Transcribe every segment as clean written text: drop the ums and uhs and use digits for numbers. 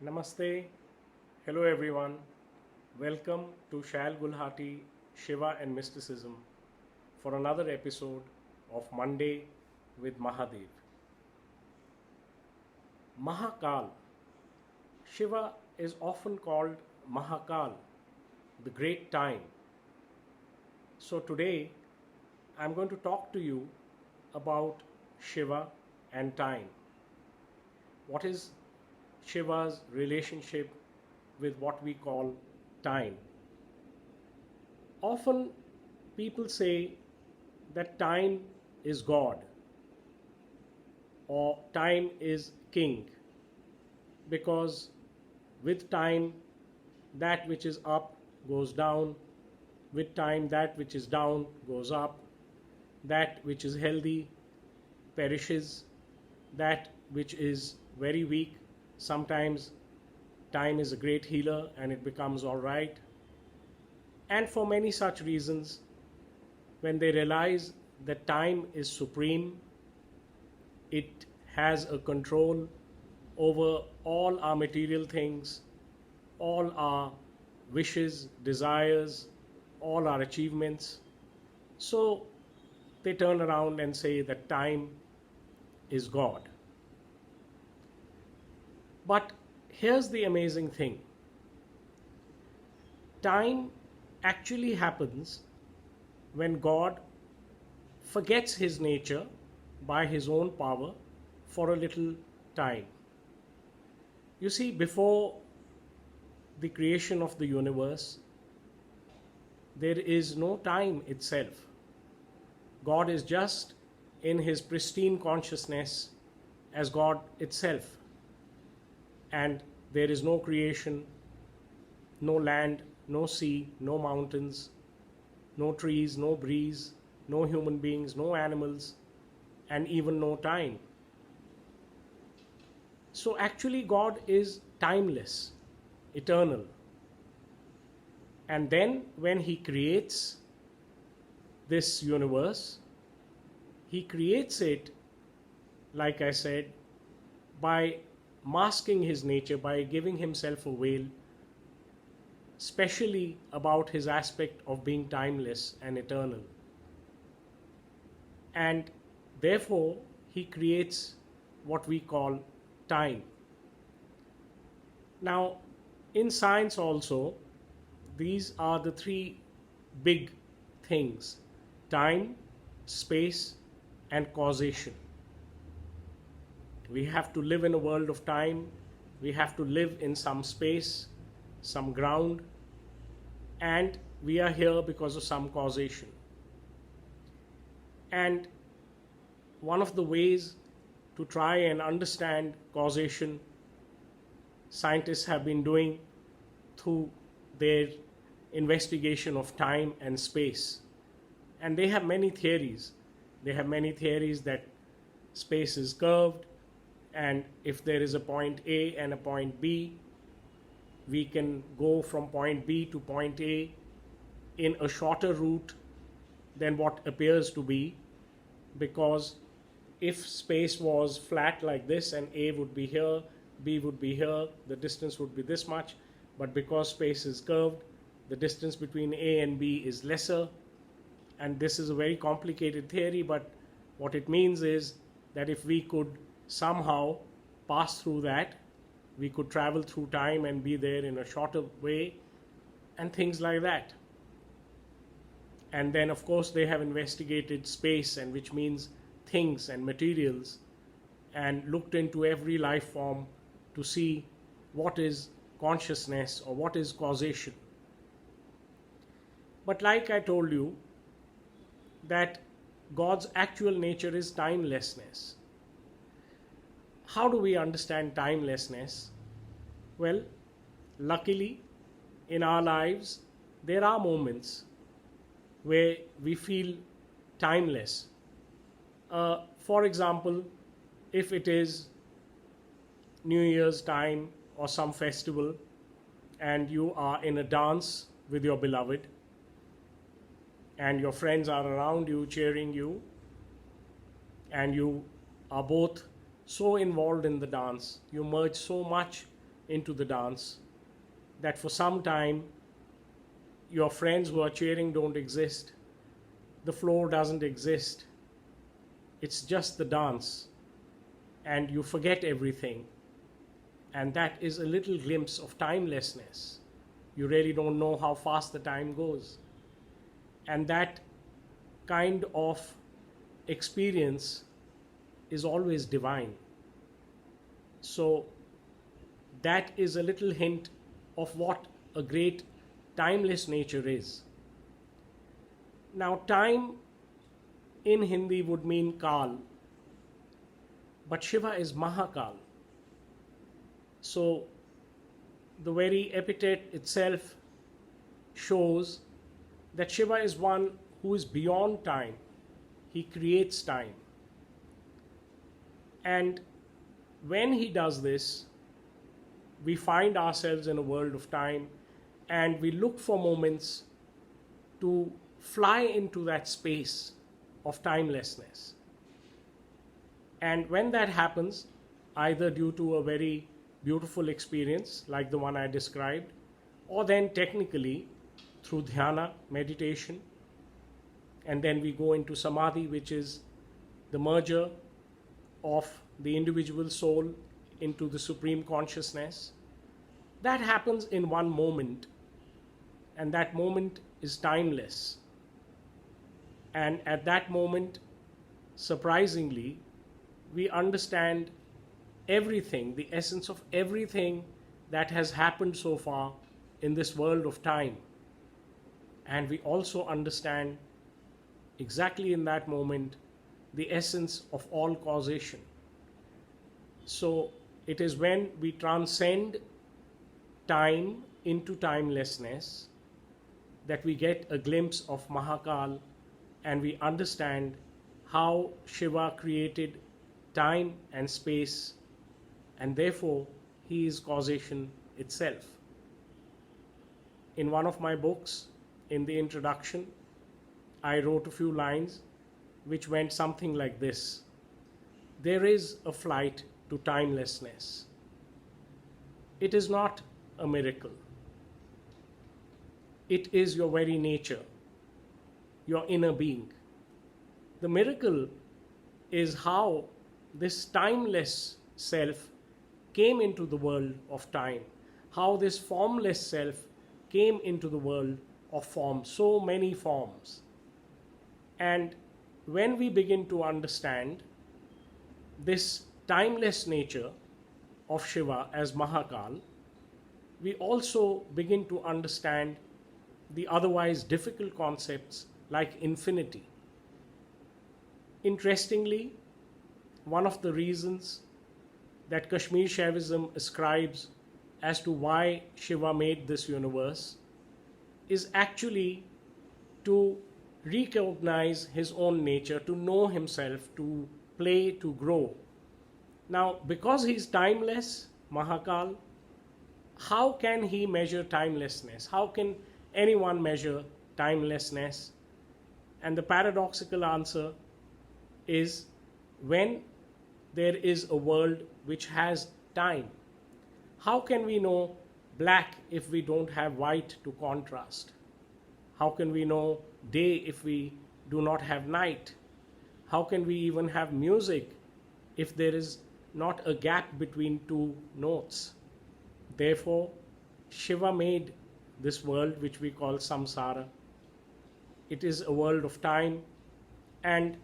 Namaste. Hello everyone. Welcome to Shail Gulhati, Shiva and Mysticism for another episode of Monday with Mahadev. Mahakal. Shiva is often called Mahakal, the great time. So today I'm going to talk to you about Shiva and time. What is Shiva's relationship with what we call time? Often people say that time is God or time is king because with time that which is up goes down, with time that which is down goes up, that which is healthy perishes, that which is very weak, sometimes time is a great healer and it becomes all right. And for many such reasons, when they realize that time is supreme, it has a control over all our material things, all our wishes, desires, all our achievements. So they turn around and say that time is God. But here's the amazing thing. Time actually happens when God forgets his nature by his own power for a little time. You see, before the creation of the universe, there is no time itself. God is just in his pristine consciousness as God itself. And there is no creation, no land, no sea, no mountains, no trees, no breeze, no human beings, no animals, and even no time. So actually God is timeless, eternal. And then when he creates this universe, he creates it, like I said, by masking his nature, by giving himself a veil, specially about his aspect of being timeless and eternal. And therefore, he creates what we call time. Now, in science also, these are the three big things: time, space, and causation. We have to live in a world of time, we have to live in some space, some ground, and we are here because of some causation. And one of the ways to try and understand causation, scientists have been doing through their investigation of time and space. And they have many theories. They have many theories that space is curved, and if there is a point A and a point B, we can go from point B to point A in a shorter route than what appears to be, because if space was flat like this and A would be here, B would be here, the distance would be this much. But because space is curved, the distance between A and B is lesser. And this is a very complicated theory, but what it means is that if we could somehow pass through that, we could travel through time and be there in a shorter way, and things like that. And then of course they have investigated space, and which means things and materials, and looked into every life form to see what is consciousness or what is causation. But like I told you, that God's actual nature is timelessness. How do we understand timelessness? Well, luckily, in our lives, there are moments where we feel timeless. For example, if it is New Year's time or some festival, and you are in a dance with your beloved, and your friends are around you cheering you, and you are both so involved in the dance, you merge so much into the dance, that for some time your friends who are cheering don't exist, the floor doesn't exist, it's just the dance, and you forget everything. And that is a little glimpse of timelessness. You really don't know how fast the time goes. And that kind of experience is always divine. So that is a little hint of what a great timeless nature is. Now, time in Hindi would mean Kal, but Shiva is Mahakal. So the very epithet itself shows that Shiva is one who is beyond time. He creates time. And when he does this, we find ourselves in a world of time, and we look for moments to fly into that space of timelessness. And when that happens, either due to a very beautiful experience like the one I described, or then technically through dhyana, meditation, and then we go into Samadhi, which is the merger of the individual soul into the supreme consciousness. That happens in one moment, and that moment is timeless. And at that moment, surprisingly, we understand everything, the essence of everything that has happened so far in this world of time. And we also understand exactly in that moment the essence of all causation. So it is when we transcend time into timelessness that we get a glimpse of Mahakal, and we understand how Shiva created time and space, and therefore he is causation itself. In one of my books, in the introduction, I wrote a few lines which went something like this: there is a flight to timelessness. It is not a miracle. It is your very nature, your inner being. The miracle is how this timeless self came into the world of time, how this formless self came into the world of form, so many forms. And when we begin to understand this timeless nature of Shiva as Mahakal, we also begin to understand the otherwise difficult concepts like infinity. Interestingly, one of the reasons that Kashmir Shaivism ascribes as to why Shiva made this universe is actually to recognize his own nature, to know himself, to play, to grow. Now, because he's timeless, Mahakal, how can he measure timelessness? How can anyone measure timelessness? And the paradoxical answer is, when there is a world which has time, how can we know black if we don't have white to contrast? How can we know day if we do not have night? How can we even have music if there is not a gap between two notes? Therefore, Shiva made this world which we call samsara. It is a world of time, and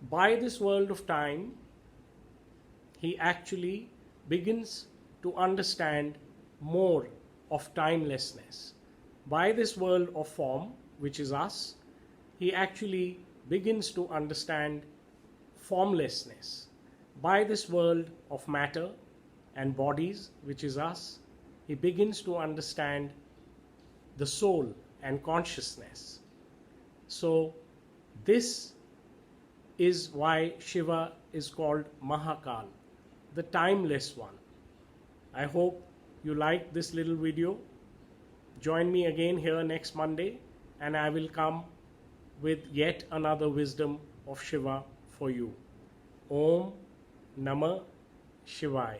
by this world of time, he actually begins to understand more of timelessness. By this world of form, which is us, he actually begins to understand formlessness. By this world of matter and bodies, which is us, he begins to understand the soul and consciousness. So this is why Shiva is called Mahakal, the timeless one. I hope you liked this little video. Join me again here next Monday, and I will come with yet another wisdom of Shiva for you. Om Namah Shivaya.